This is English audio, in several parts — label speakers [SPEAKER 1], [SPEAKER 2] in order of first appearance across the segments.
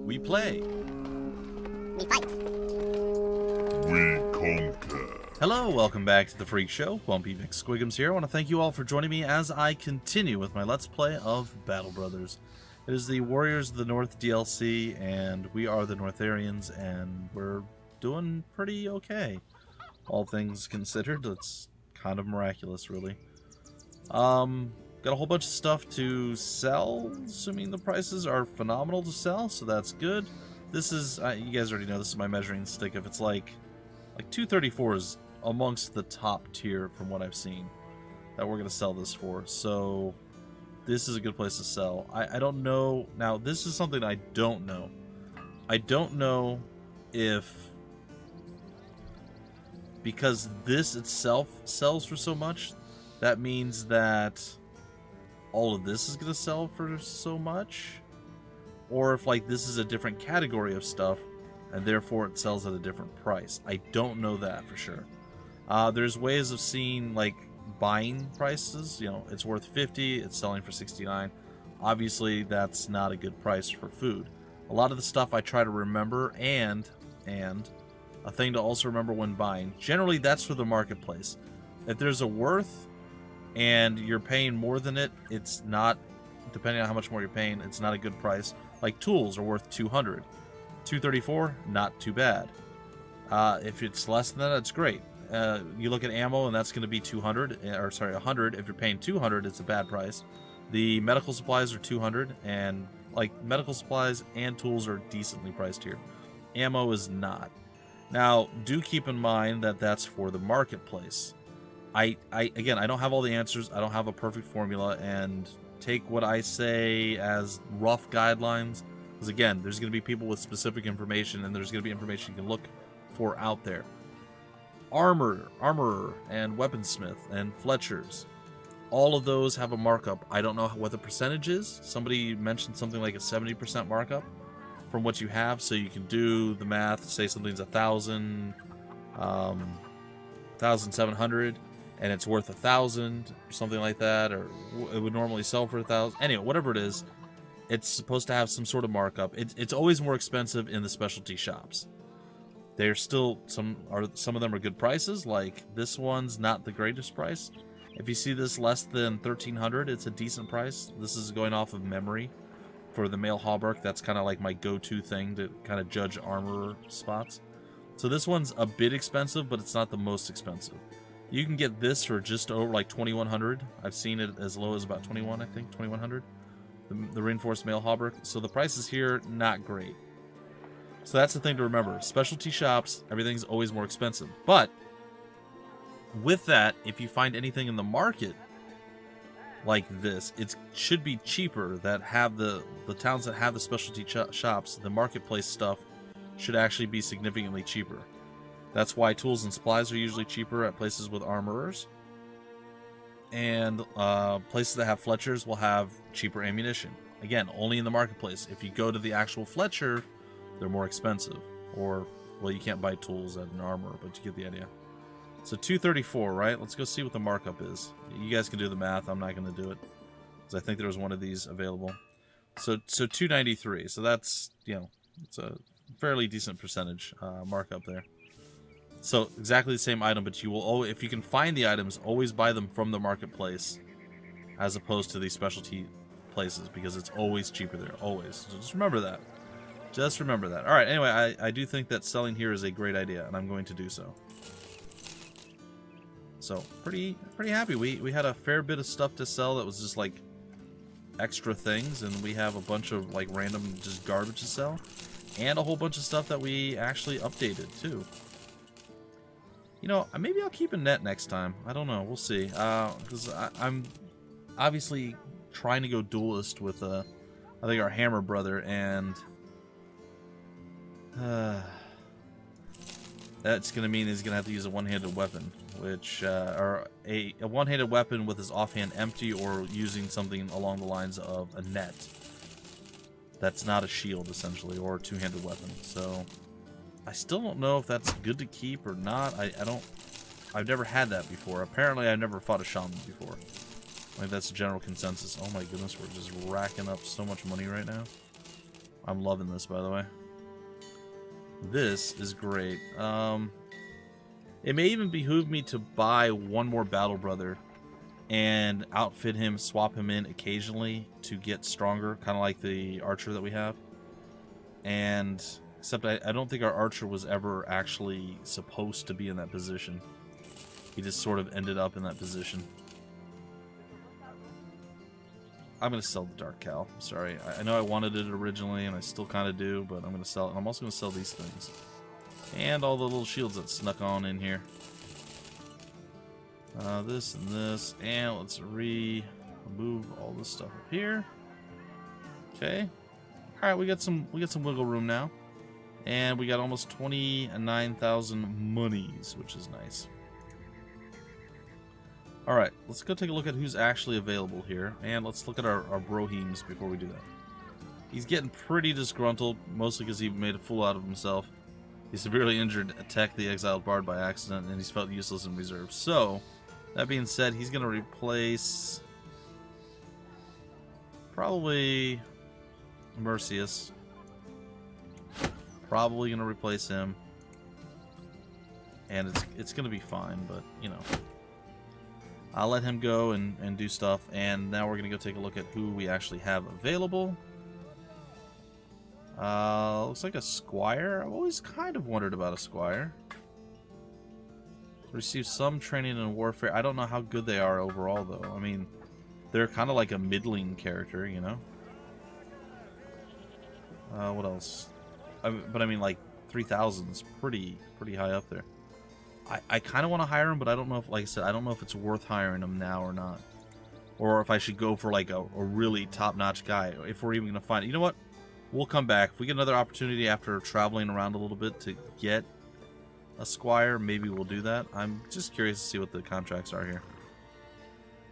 [SPEAKER 1] We play.
[SPEAKER 2] We fight.
[SPEAKER 3] We conquer.
[SPEAKER 1] Hello, welcome back to the Freak Show. Bumpy McSquigums here. I want to thank you all for joining me as I continue with my Let's Play of Battle Brothers. It is the Warriors of the North DLC, and we are the Northarians, and we're doing pretty okay. All things considered, it's kind of miraculous, really. Got a whole bunch of stuff to sell, assuming the prices are phenomenal to sell, so that's good. This is, you guys already know, this is my measuring stick. If it's like 234 is amongst the top tier from what I've seen that we're going to sell this for, so this is a good place to sell. I don't know, now this is something I don't know. I don't know if, because this itself sells for so much, that means that all of this is going to sell for so much, or if like this is a different category of stuff and therefore it sells at a different price. I don't know that for sure. There's ways of seeing like buying prices. You know, it's worth 50, it's selling for 69. Obviously that's not a good price for food. A lot of the stuff I try to remember, and a thing to also remember when buying, generally that's for the marketplace. If there's a worth and you're paying more than it, it's not, depending on how much more you're paying, it's not a good price. Like tools are worth 200. 234, not too bad. If it's less than that, it's great. You look at ammo and that's going to be 200, or sorry, 100. If you're paying 200, it's a bad price. The medical supplies are 200, and like medical supplies and tools are decently priced here. Ammo is not. Now, do keep in mind that that's for the marketplace. Again, I don't have all the answers. I don't have a perfect formula, and take what I say as rough guidelines, because again, there's going to be people with specific information, and there's going to be information you can look for out there. Armorer, and weaponsmith, and Fletchers, all of those have a markup. I don't know what the percentage is. Somebody mentioned something like a 70% markup from what you have, so you can do the math. Say something's 1,000, 1,700, and it's worth 1,000 or something like that, or it would normally sell for 1,000. Anyway, whatever it is, it's supposed to have some sort of markup. It's always more expensive in the specialty shops. They're still, some of them are good prices. Like this one's not the greatest price. If you see this less than 1,300, it's a decent price. This is going off of memory for the male hauberk. That's kind of like my go-to thing to kind of judge armor spots. So this one's a bit expensive, but it's not the most expensive. You can get this for just over like 2,100. I've seen it as low as about 21, I think, 2,100. The reinforced male hauberk. So the prices here, not great. So that's the thing to remember. Specialty shops, everything's always more expensive. But with that, if you find anything in the market like this, it should be cheaper. That have the towns that have the specialty shops, the marketplace stuff should actually be significantly cheaper. That's why tools and supplies are usually cheaper at places with armorers. And places that have Fletchers will have cheaper ammunition. Again, only in the marketplace. If you go to the actual Fletcher, they're more expensive. Or, well, you can't buy tools at an armor, but you get the idea. So 234, right? Let's go see what the markup is. You guys can do the math. I'm not going to do it, because I think there was one of these available. So 293. So that's, you know, it's a fairly decent percentage markup there. So exactly the same item, but you will always, if you can find the items, always buy them from the marketplace as opposed to these specialty places, because it's always cheaper there, always. So just remember that. Just remember that. All right, anyway, I do think that selling here is a great idea, and I'm going to do so. So pretty happy. We had a fair bit of stuff to sell that was just like extra things, and we have a bunch of like random just garbage to sell, and a whole bunch of stuff that we actually updated too. You know, maybe I'll keep a net next time. I don't know. We'll see. Because I'm obviously trying to go duelist with, I think, our hammer brother, and that's going to mean he's going to have to use a one-handed weapon, which, or a one-handed weapon with his offhand empty, or using something along the lines of a net. That's not a shield, essentially, or a two-handed weapon. So I still don't know if that's good to keep or not. I've never had that before. Apparently, I've never fought a shaman before. Like, that's the general consensus. Oh my goodness, we're just racking up so much money right now. I'm loving this, by the way. This is great. It may even behoove me to buy one more Battle Brother and outfit him, swap him in occasionally to get stronger, kind of like the archer that we have. And except I don't think our archer was ever actually supposed to be in that position. He just sort of ended up in that position. I'm going to sell the Dark Cow. I'm sorry. I know I wanted it originally, and I still kind of do, but I'm going to sell it. And I'm also going to sell these things. And all the little shields that snuck on in here. This and this. And let's remove all this stuff up here. Okay. Alright, we got some wiggle room now. And we got almost 29,000 monies, which is nice. Alright, let's go take a look at who's actually available here. And let's look at our brohemes before we do that. He's getting pretty disgruntled, mostly because he made a fool out of himself. He severely injured, attacked the exiled bard by accident, and he's felt useless in reserve. So, that being said, he's going to replace probably Mercius. Probably going to replace him. And it's going to be fine, but, you know. I'll let him go and do stuff. And now we're going to go take a look at who we actually have available. Looks like a Squire. I've always kind of wondered about a Squire. Receive some training in warfare. I don't know how good they are overall, though. I mean, they're kind of like a middling character, you know? What else? But I mean, like, 3,000 is pretty high up there. I kind of want to hire him, but I don't know if, like I said, I don't know if it's worth hiring him now or not. Or if I should go for, like, a really top-notch guy, if we're even going to find it. You know what? We'll come back. If we get another opportunity after traveling around a little bit to get a Squire, maybe we'll do that. I'm just curious to see what the contracts are here.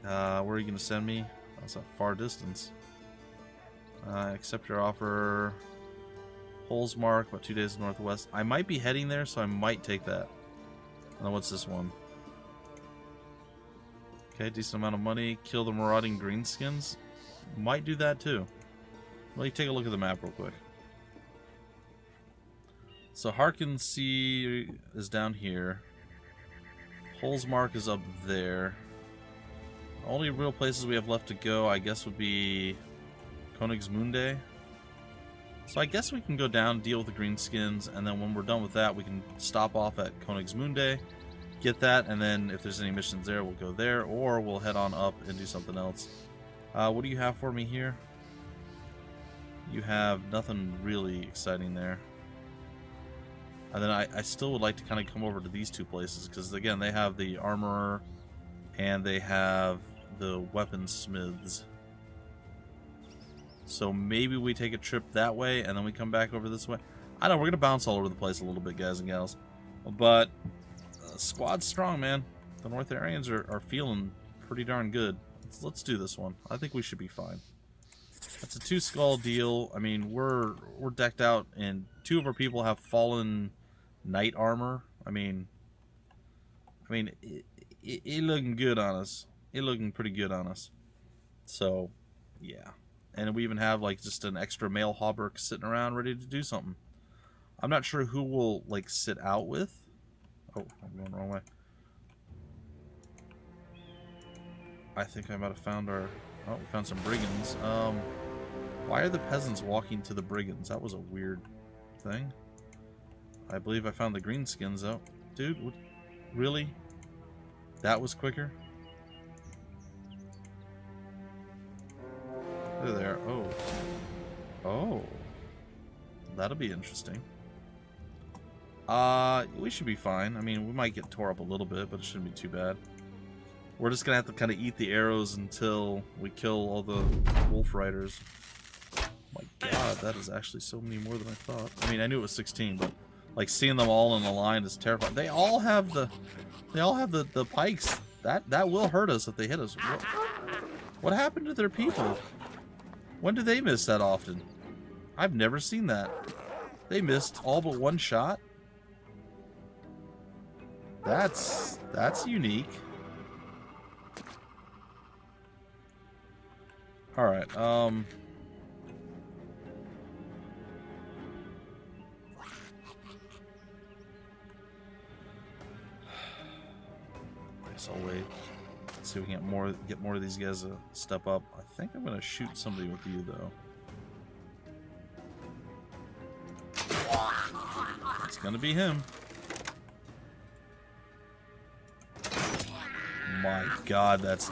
[SPEAKER 1] Where are you going to send me? That's a far distance. Accept your offer. Holsmark, about 2 days northwest. I might be heading there, so I might take that. And then what's this one? Okay, decent amount of money. Kill the marauding greenskins. Might do that too. Let me take a look at the map real quick. So Harkin Sea is down here. Holsmark is up there. Only real places we have left to go, I guess, would be Königsmunde. So I guess we can go down, deal with the greenskins, and then when we're done with that, we can stop off at Königsmunde, get that, and then if there's any missions there, we'll go there, or we'll head on up and do something else. What do you have for me here? You have nothing really exciting there. And then I still would like to kind of come over to these two places, because again, they have the armorer, and they have the weaponsmiths. So maybe we take a trip that way, and then we come back over this way. I know, we're going to bounce all over the place a little bit, guys and gals. But, squad's strong, man. The North Arians are feeling pretty darn good. Let's do this one. I think we should be fine. That's a 2-skull deal. I mean, we're decked out, and 2 of our people have fallen knight armor. I mean, it looking good on us. It looking pretty good on us. So, yeah. And we even have, like, just an extra male hauberk sitting around ready to do something. I'm not sure who we'll, like, sit out with. Oh, I'm going the wrong way. I think I might have found our... Oh, we found some brigands. Why are the peasants walking to the brigands? That was a weird thing. I believe I found the greenskins, though. Dude, what? Really? That was quicker? There they are. Oh. Oh. That'll be interesting. We should be fine. I mean, we might get tore up a little bit, but it shouldn't be too bad. We're just gonna have to kind of eat the arrows until we kill all the wolf riders. Oh my god, that is actually so many more than I thought. I mean, I knew it was 16, but like seeing them all in a line is terrifying. They all have the pikes. That will hurt us if they hit us. What happened to their people? When do they miss that often? I've never seen that. They missed all but one shot? That's unique. Alright, guess I'll wait. Let's see if we can get more of these guys to step up. I think I'm gonna shoot somebody with you though. It's gonna be him. My God, that's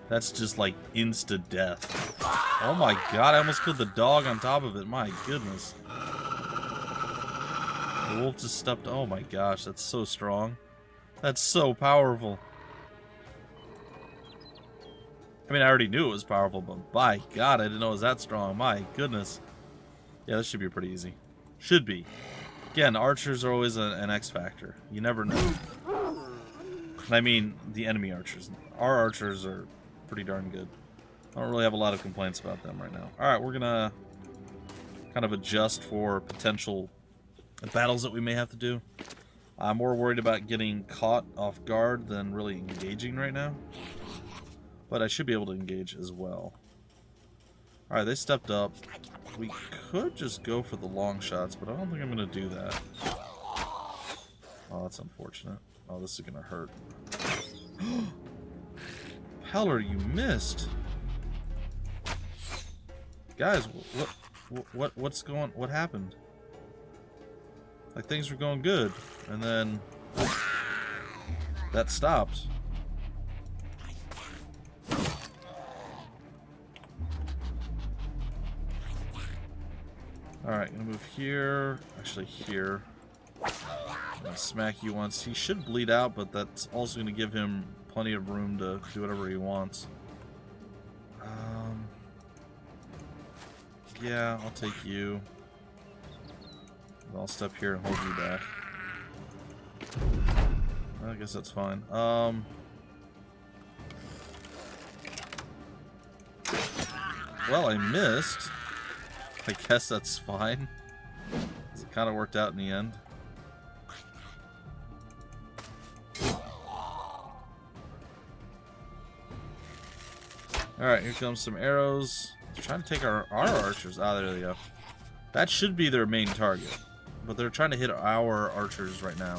[SPEAKER 1] just like insta death. Oh my God, I almost killed the dog on top of it. My goodness. The wolf just stepped. Oh my gosh, that's so strong. That's so powerful. I mean, I already knew it was powerful, but by God, I didn't know it was that strong. My goodness. Yeah, this should be pretty easy. Should be. Again, archers are always an X factor. You never know. I mean, the enemy archers. Our archers are pretty darn good. I don't really have a lot of complaints about them right now. Alright, we're gonna kind of adjust for potential battles that we may have to do. I'm more worried about getting caught off guard than really engaging right now. But I should be able to engage as well. Alright, they stepped up. We could just go for the long shots, but I don't think I'm going to do that. Oh, that's unfortunate. Oh, this is going to hurt. Peller, you missed! Guys, what happened? Like, things were going good, and then that stopped. Alright, gonna move here. Actually, here. I'm gonna smack you once. He should bleed out, but that's also gonna give him plenty of room to do whatever he wants. Yeah, I'll take you. I'll step here and hold you back. I guess that's fine. Well, I missed. I guess that's fine. It kind of worked out in the end. Alright, here comes some arrows. They're trying to take our archers. Ah, there they go. That should be their main target. But they're trying to hit our archers right now,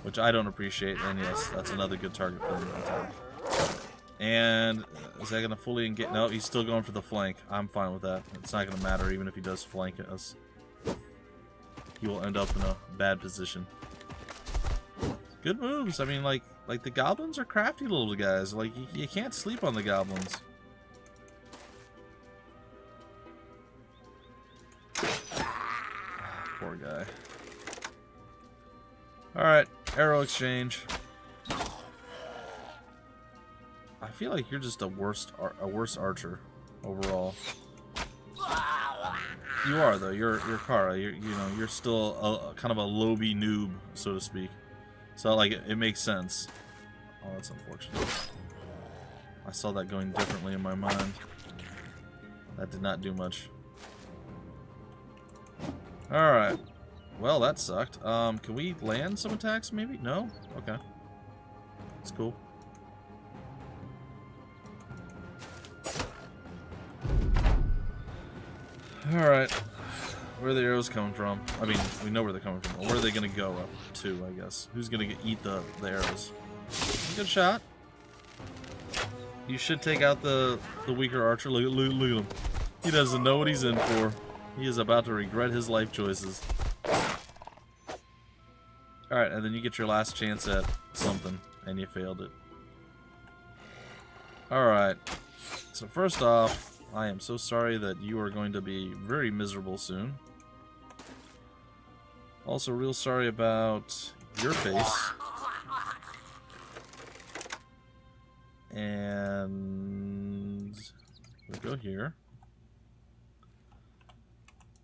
[SPEAKER 1] which I don't appreciate. And yes, that's another good target for them to attack. And is that going to fully engage? No, he's still going for the flank. I'm fine with that. It's not going to matter even if he does flank us. He will end up in a bad position. Good moves. I mean, like the goblins are crafty little guys. Like, you can't sleep on the goblins. Poor guy. Alright, arrow exchange. I feel like you're just a worse archer overall. You are though. You're Kara. You're still kind of a lowbie noob, so to speak. So like it makes sense. Oh, that's unfortunate. I saw that going differently in my mind. That did not do much. Alright. Well, that sucked. Can we land some attacks maybe? No? Okay. That's cool. Alright. Where are the arrows coming from? I mean, we know where they're coming from. Where are they going to go up to, I guess? Who's going to eat the arrows? Good shot. You should take out the weaker archer. Look at him. He doesn't know what he's in for. He is about to regret his life choices. Alright, and then you get your last chance at something, and you failed it. Alright. So first off, I am so sorry that you are going to be very miserable soon. Also, real sorry about your face. And we'll go here.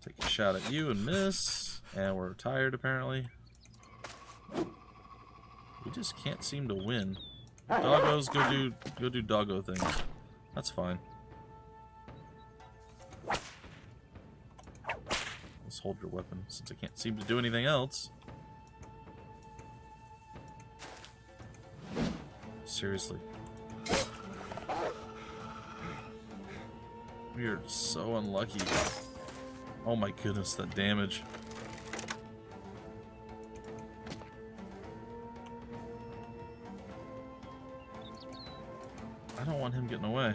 [SPEAKER 1] Take a shot at you and miss. And we're tired apparently. We just can't seem to win. Doggos, go do doggo things. That's fine. Let's hold your weapon since I can't seem to do anything else. Seriously. We are so unlucky. Oh my goodness, that damage. want him getting away.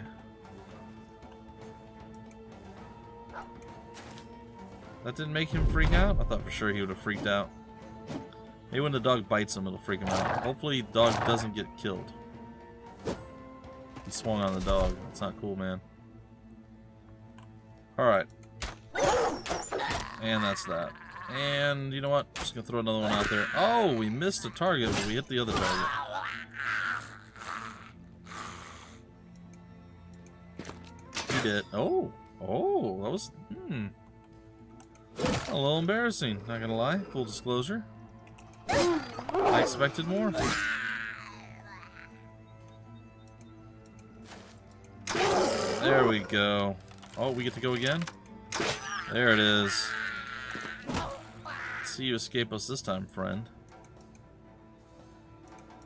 [SPEAKER 1] That didn't make him freak out? I thought for sure he would have freaked out. Maybe when the dog bites him, it'll freak him out. Hopefully the dog doesn't get killed. He swung on the dog. That's not cool, man. Alright. And that's that. And you know what? I'm just going to throw another one out there. Oh, we missed a target, but we hit the other target. He did. Oh. Oh, that was... A little embarrassing, not gonna lie. Full disclosure. I expected more. There we go. Oh, we get to go again? There it is. See you escape us this time, friend.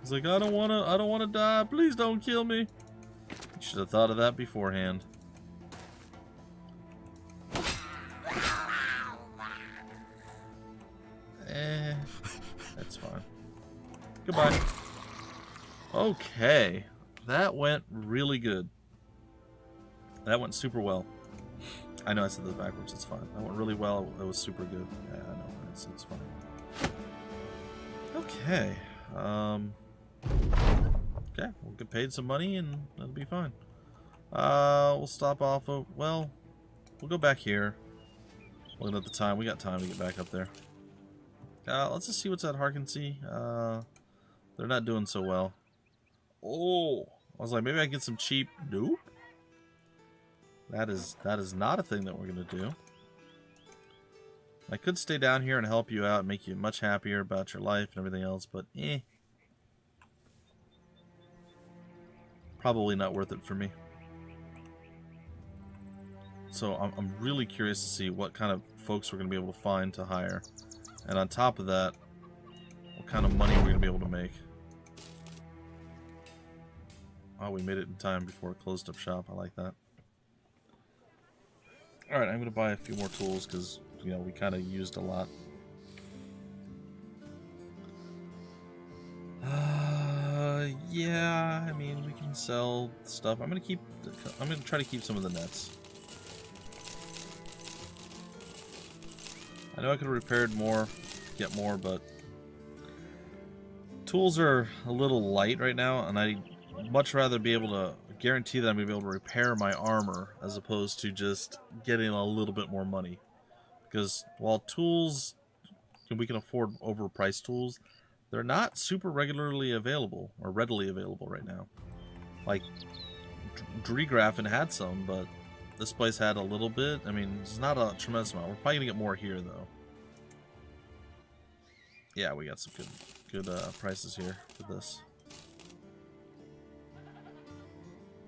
[SPEAKER 1] He's like, I don't wanna die. Please don't kill me. You should have thought of that beforehand. That's fine. Goodbye. Okay. That went really good. That went super well. I know I said that backwards. It's fine. That went really well. It was super good. Yeah, I know. It's fine. Okay. Okay. We'll get paid some money and that'll be fine. We'll stop off of... Well, we'll go back here. Looking at the time. We got time to get back up there. Let's just see what's at Harkensea. They're not doing so well. Oh, I was like, maybe I can get some cheap. Nope. That is not a thing that we're gonna do. I could stay down here and help you out, and make you much happier about your life and everything else, but probably not worth it for me. So I'm really curious to see what kind of folks we're gonna be able to find to hire. And on top of that, what kind of money we're going to be able to make. Oh, we made it in time before it closed up shop. I like that. Alright, I'm going to buy a few more tools because, you know, we kind of used a lot. Yeah, I mean, we can sell stuff. I'm going to try to keep some of the nets. I know I could have repaired more, get more, but tools are a little light right now, and I'd much rather be able to guarantee that I'm going to be able to repair my armor as opposed to just getting a little bit more money. Because while tools, we can afford overpriced tools, they're not super regularly available or readily available right now. Like, Dregrafen had some, but this place had a little bit. I mean, it's not a tremendous amount. We're probably gonna get more here, though. Yeah, we got some good prices here for this.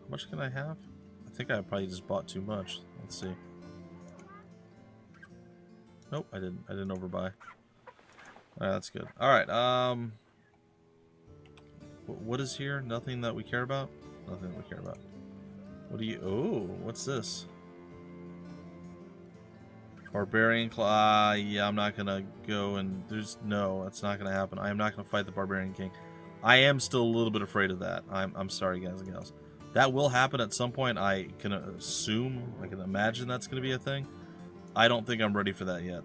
[SPEAKER 1] How much can I have? I think I probably just bought too much. Let's see. Nope, I didn't overbuy. Alright, that's good. Alright, what is here? Nothing that we care about? Nothing that we care about. What do you... Oh, what's this? Barbarian Claw. Yeah, I'm not gonna go and... There's... No, that's not gonna happen. I am not gonna fight the Barbarian King. I am still a little bit afraid of that. I'm sorry, guys and gals. That will happen at some point. I can assume, I can imagine that's gonna be a thing. I don't think I'm ready for that yet.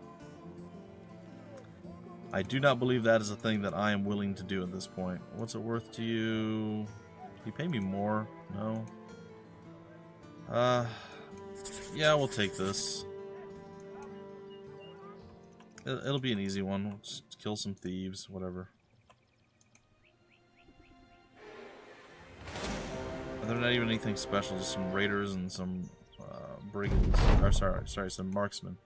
[SPEAKER 1] I do not believe that is a thing that I am willing to do at this point. What's it worth to you? You pay me more? No. Yeah, we'll take this. It'll be an easy one. We'll just kill some thieves, whatever. They're not even anything special, just some raiders and some brigands. Or sorry, some marksmen.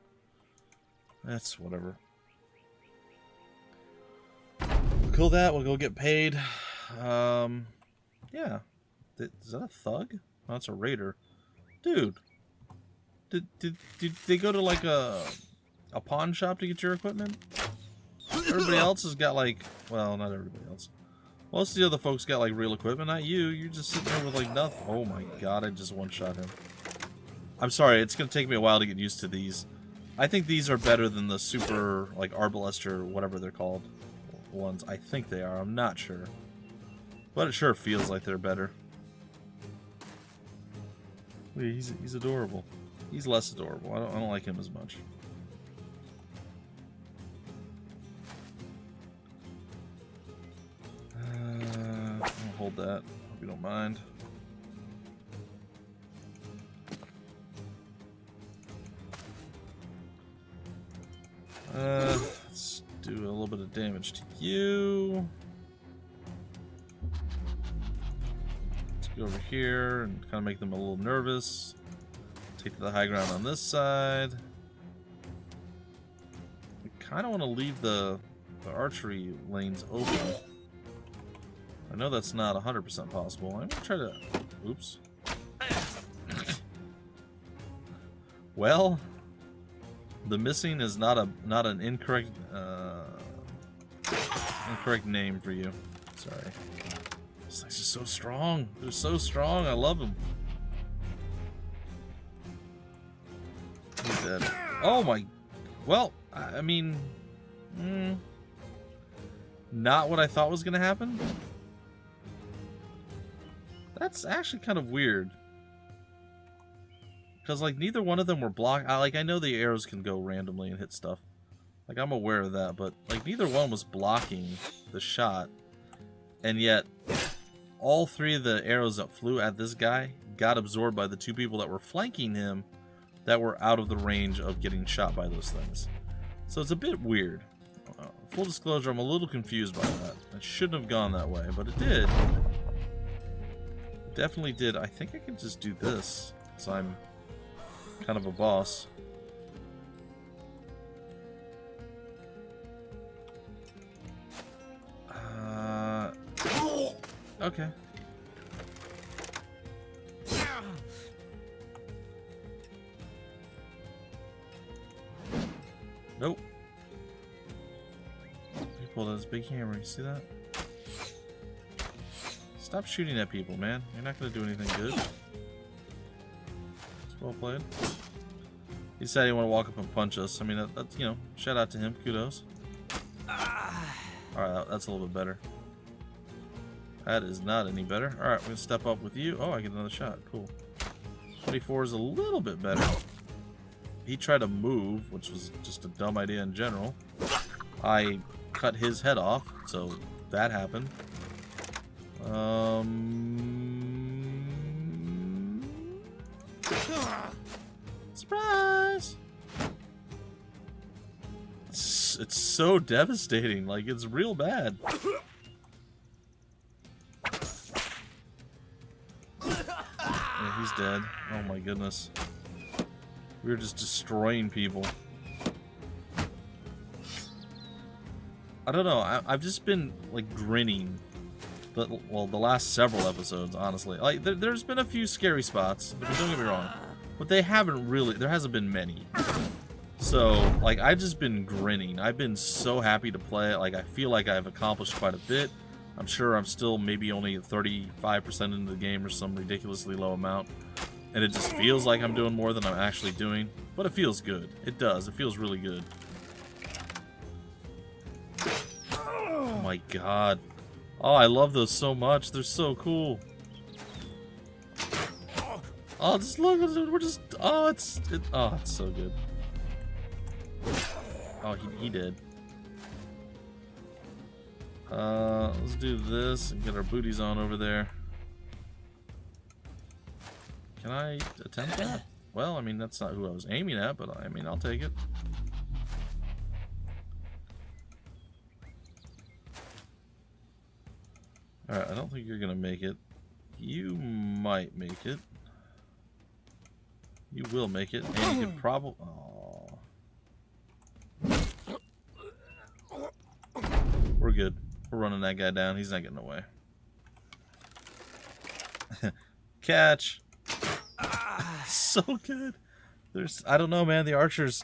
[SPEAKER 1] That's whatever. We'll kill that, we'll go get paid. Yeah. Is that a thug? No, that's a raider. Dude. Did they go to like a pawn shop to get your equipment? Everybody else has got like, well, not everybody else. Most of the other folks got like real equipment, not you. You're just sitting there with like nothing. Oh my god, I just one-shot him. I'm sorry, it's gonna take me a while to get used to these. I think these are better than the super, like, arbalest or whatever they're called ones. I think they are, I'm not sure. But it sure feels like they're better. He's adorable. He's less adorable. I don't like him as much. I'll hold that. Hope you don't mind. Let's do a little bit of damage to you. Let's go over here and kind of make them a little nervous. Take the high ground on this side. I kind of want to leave the archery lanes open. I know that's not 100% possible. I'm gonna try to. Oops. Well, the missing is not an incorrect name for you. Sorry. These things are so strong. They're so strong. I love them. He's dead. Oh my. Well, I mean, not what I thought was gonna happen. That's actually kind of weird. Because, like, neither one of them were blocked. I know the arrows can go randomly and hit stuff. Like, I'm aware of that. But, like, neither one was blocking the shot. And yet, all three of the arrows that flew at this guy got absorbed by the two people that were flanking him that were out of the range of getting shot by those things. So it's a bit weird. Full disclosure, I'm a little confused by that. It shouldn't have gone that way, but it did. Definitely did. I think I can just do this, because I'm kind of a boss. Okay. Nope. He pulled out his big hammer. You see that? Stop shooting at people, man. You're not going to do anything good. It's well played. He said he want to walk up and punch us. I mean, that's, you know, shout out to him. Kudos. Alright, that's a little bit better. That is not any better. Alright, we're going to step up with you. Oh, I get another shot. Cool. 24 is a little bit better. He tried to move, which was just a dumb idea in general. I cut his head off, so that happened. Surprise! It's so devastating. Like, it's real bad. Yeah, he's dead. Oh my goodness. We were just destroying people. I don't know. I've just been, like, grinning. Well, the last several episodes, honestly. Like, there's been a few scary spots, don't get me wrong. But they haven't really, there hasn't been many. So, like, I've just been grinning. I've been so happy to play it. Like, I feel like I've accomplished quite a bit. I'm sure I'm still maybe only 35% into the game or some ridiculously low amount. And it just feels like I'm doing more than I'm actually doing. But it feels good. It does. It feels really good. Oh my god. Oh, I love those so much. They're so cool. Oh, just look. We're just. Oh, it's so good. Oh, he did. Let's do this and get our booties on over there. Can I attempt that? Well, I mean, that's not who I was aiming at, but I mean, I'll take it. Alright, I don't think you're gonna make it. You might make it. You will make it, and you could probably... We're good. We're running that guy down. He's not getting away. Catch! So good. I don't know, man. The archers,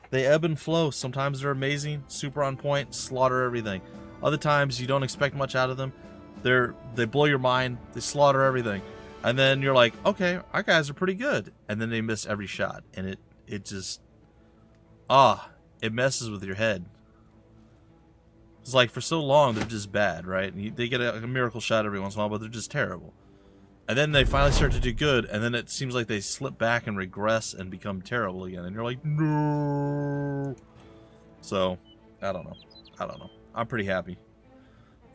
[SPEAKER 1] they ebb and flow. Sometimes they're amazing, super on point, slaughter everything. Other times you don't expect much out of them. They blow your mind. They slaughter everything, and then you're like, okay, our guys are pretty good, and then they miss every shot, and it just it messes with your head. It's like for so long they're just bad, right? And they get a miracle shot every once in a while, but they're just terrible. And then they finally start to do good, and then it seems like they slip back and regress and become terrible again. And you're like, no. So, I don't know. I'm pretty happy.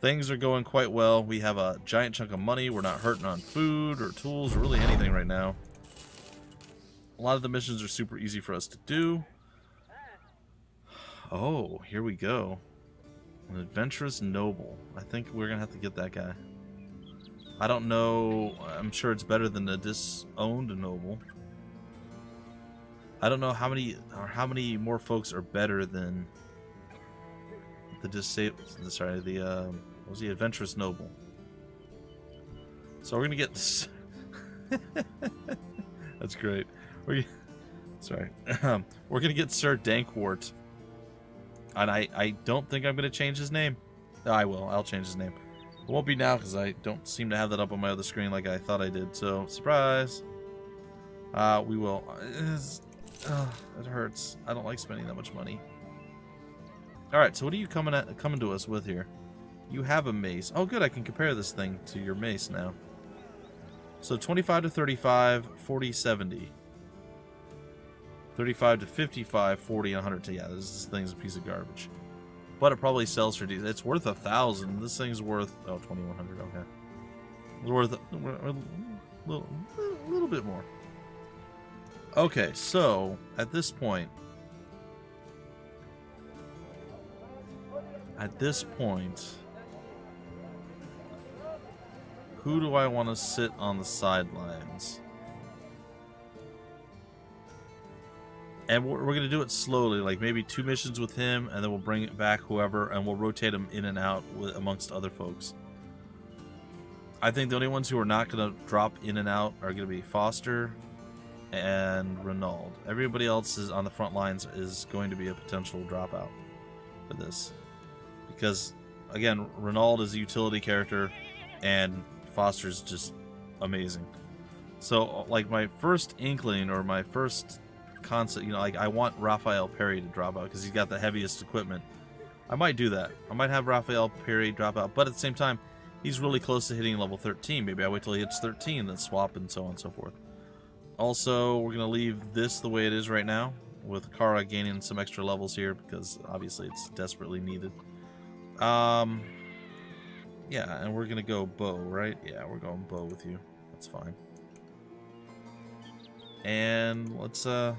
[SPEAKER 1] Things are going quite well. We have a giant chunk of money. We're not hurting on food or tools or really anything right now. A lot of the missions are super easy for us to do. Oh, here we go. An Adventurous Noble. I think we're going to have to get that guy. I don't know. I'm sure it's better than a disowned noble. I don't know how many more folks are better than the what was the Adventurous Noble. So we're gonna get this. That's great. We're gonna get Sir Dankwart, and I don't think I'm gonna change his name. No, I will. I'll change his name. It won't be now because I don't seem to have that up on my other screen like I thought I did. So surprise. We will. It hurts. I don't like spending that much money. All right. So what are you coming to us with here? You have a mace. Oh, good. I can compare this thing to your mace now. So 25 to 35, 40, 70. 35 to 55, 40, and 100. Yeah, this thing's a piece of garbage. But it probably sells for decent. It's worth 1,000. This thing's worth 2,100. Okay, it's worth a little bit more. Okay, so at this point, who do I want to sit on the sidelines? And we're going to do it slowly, like maybe 2 missions with him, and then we'll bring it back whoever, and we'll rotate them in and out amongst other folks. I think the only ones who are not going to drop in and out are going to be Foster and Renaud. Everybody else is on the front lines is going to be a potential dropout for this. Because, again, Renaud is a utility character, and Foster's just amazing. So, like, my first inkling, or my first concept, like, I want Raphael Perry to drop out because he's got the heaviest equipment. I might do that. I might have Raphael Perry drop out, but at the same time, he's really close to hitting level 13. Maybe I wait till he hits 13, then swap, and so on and so forth. Also, we're going to leave this the way it is right now, with Kara gaining some extra levels here, because obviously it's desperately needed. Yeah, and we're going to go bow, right? Yeah, we're going bow with you. That's fine. And let's, I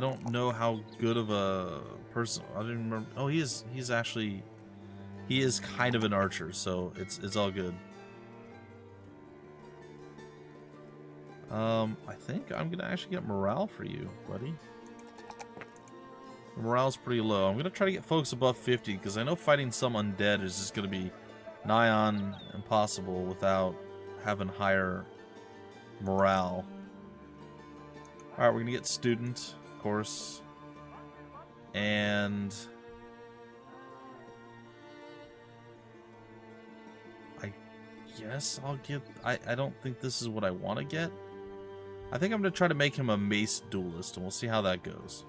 [SPEAKER 1] don't know how good of a person, I didn't remember. Oh, he is kind of an archer, so it's all good. I think I'm gonna actually get morale for you, buddy. Morale's pretty low. I'm gonna try to get folks above 50 because I know fighting some undead is just gonna be nigh on impossible without having higher morale. Alright, we're gonna get student, of course. And I guess I'll get... I don't think this is what I want to get. I think I'm going to try to make him a mace duelist, and we'll see how that goes.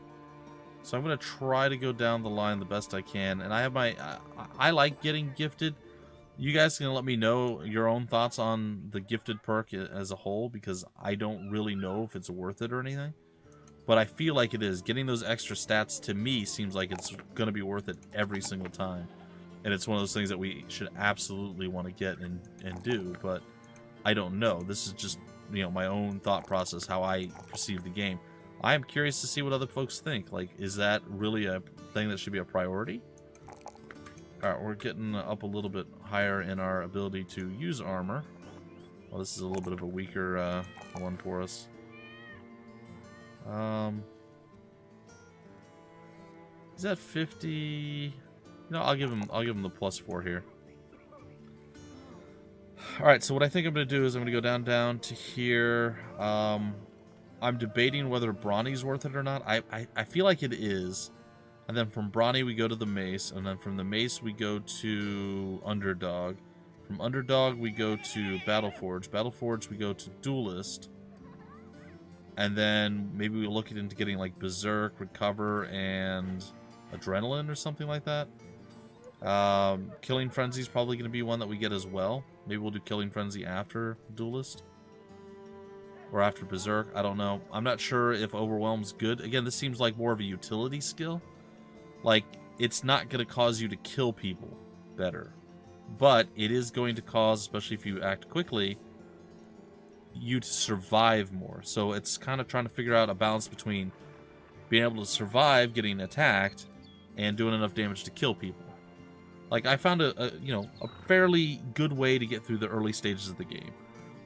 [SPEAKER 1] So I'm going to try to go down the line the best I can. And I have my... I like getting gifted. You guys can let me know your own thoughts on the gifted perk as a whole, because I don't really know if it's worth it or anything. But I feel like it is. Getting those extra stats, to me, seems like it's going to be worth it every single time. And it's one of those things that we should absolutely want to get and do. But I don't know. This is just, my own thought process, how I perceive the game. I am curious to see what other folks think. Like, is that really a thing that should be a priority? Alright, we're getting up a little bit higher in our ability to use armor. Well, this is a little bit of a weaker one for us. Is that 50? No, I'll give him the +4 here. Alright, so what I think I'm going to do is I'm going to go down to here. I'm debating whether Brawny's worth it or not. I feel like it is. And then from Brawny we go to the Mace. And then from the Mace we go to Underdog. From Underdog we go to Battleforge. Battleforge we go to Duelist. And then maybe we'll look into getting like Berserk, Recover, and Adrenaline or something like that. Killing Frenzy is probably going to be one that we get as well. Maybe we'll do Killing Frenzy after Duelist. Or after Berserk. I don't know. I'm not sure if Overwhelm's good. Again, this seems like more of a utility skill. Like, it's not going to cause you to kill people better. But it is going to cause, especially if you act quickly, you to survive more. So it's kind of trying to figure out a balance between being able to survive getting attacked and doing enough damage to kill people. Like, I found a fairly good way to get through the early stages of the game.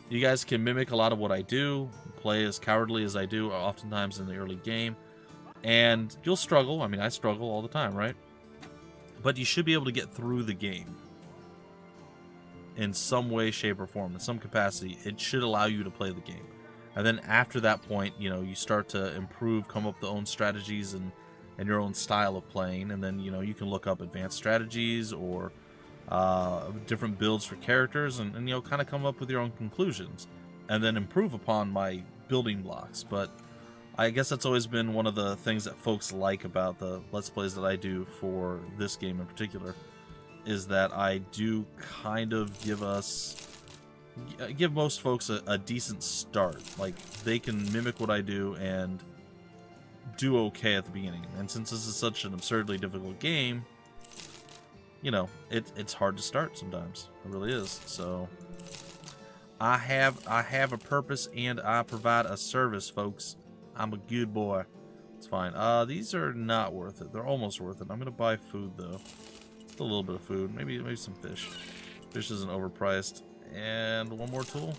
[SPEAKER 1] You guys can mimic a lot of what I do, play as cowardly as I do, oftentimes in the early game, and you'll struggle. I mean, I struggle all the time, right? But you should be able to get through the game in some way, shape, or form, in some capacity. It should allow you to play the game. And then after that point, you start to improve, come up with own strategies and your own style of playing, and then you can look up advanced strategies or different builds for characters, and kind of come up with your own conclusions, and then improve upon my building blocks. But I guess that's always been one of the things that folks like about the Let's Plays that I do for this game in particular, is that I do kind of give most folks a decent start. Like, they can mimic what I do and do okay at the beginning. And since this is such an absurdly difficult game, it's hard to start sometimes. It really is. So I have a purpose, and I provide a service, folks. I'm a good boy. It's fine. These are not worth it. They're almost worth it. I'm gonna buy food though. Just a little bit of food. Maybe some fish. Fish isn't overpriced. And one more tool.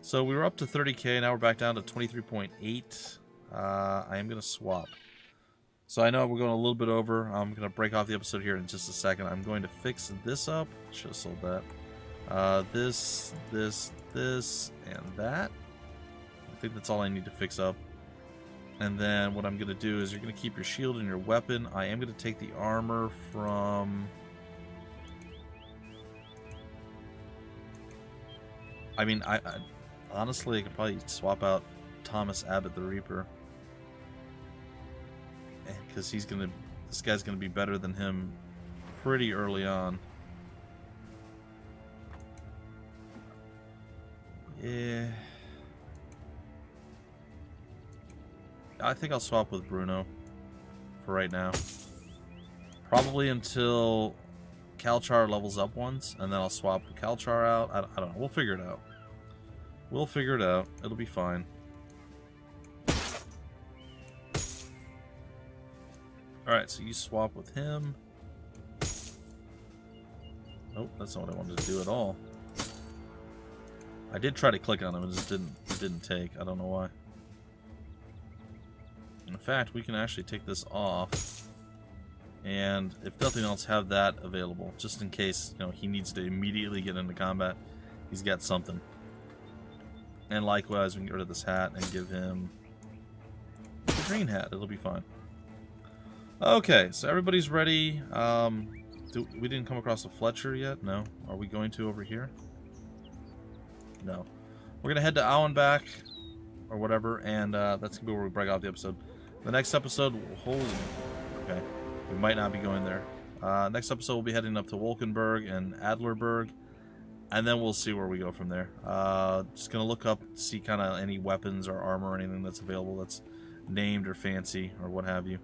[SPEAKER 1] So we were up to 30k. Now we're back down to 23.8. I am gonna swap. So I know we're going a little bit over. I'm going to break off the episode here in just a second. I'm going to fix this up. Should have sold that. This, and that. I think that's all I need to fix up. And then what I'm going to do is you're going to keep your shield and your weapon. I am going to take the armor from... I mean, I honestly, I could probably swap out Thomas Abbott the Reaper. Because this guy's gonna be better than him pretty early on. Yeah, I think I'll swap with Bruno for right now. Probably until Kalchar levels up once, and then I'll swap Kalchar out. I don't know. We'll figure it out. We'll figure it out. It'll be fine. Alright, so you swap with him. Nope, that's not what I wanted to do at all. I did try to click on him, it just didn't take. I don't know why. In fact, we can actually take this off, and if nothing else, have that available, just in case he needs to immediately get into combat. He's got something. And likewise, we can get rid of this hat and give him the green hat. It'll be fine. Okay, so everybody's ready. We didn't come across a Fletcher yet? No. Are we going to over here? No. We're going to head to Auenbach, or whatever, and that's going to be where we break off the episode. The next episode, holy... Okay, we might not be going there. Next episode, we'll be heading up to Wolkenberg and Adlerberg, and then we'll see where we go from there. Just going to look up, see kind of any weapons or armor or anything that's available that's named or fancy or what have you.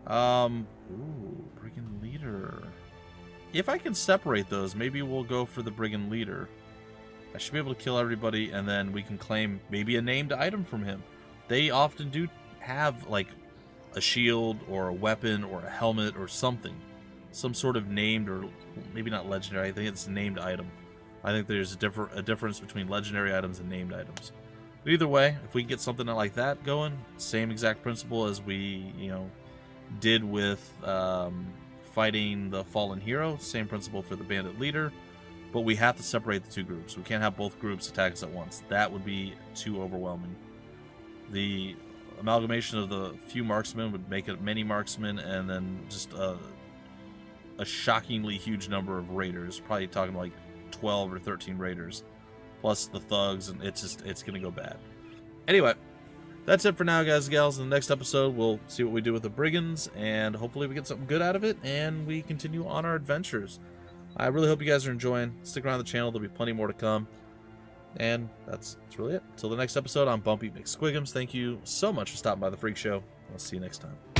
[SPEAKER 1] Ooh, Brigand Leader. If I can separate those, maybe we'll go for the Brigand Leader. I should be able to kill everybody, and then we can claim maybe a named item from him. They often do have, like, a shield or a weapon or a helmet or something. Some sort of named, or maybe not legendary, I think it's a named item. I think there's a difference between legendary items and named items. But either way, if we can get something like that going, same exact principle as we, did with fighting the fallen hero, same principle for the bandit leader, but we have to separate the two groups. We can't have both groups attack us at once. That would be too overwhelming. The amalgamation of the few marksmen would make it many marksmen, and then just a shockingly huge number of raiders, probably talking like 12 or 13 raiders, plus the thugs, and it's gonna go bad. Anyway, that's it for now, guys and gals. In the next episode, we'll see what we do with the brigands, and hopefully we get something good out of it, and we continue on our adventures. I really hope you guys are enjoying. Stick around the channel. There'll be plenty more to come. And that's really it. Till the next episode, I'm Bumpy McSquigums. Thank you so much for stopping by the Freak Show. I'll see you next time.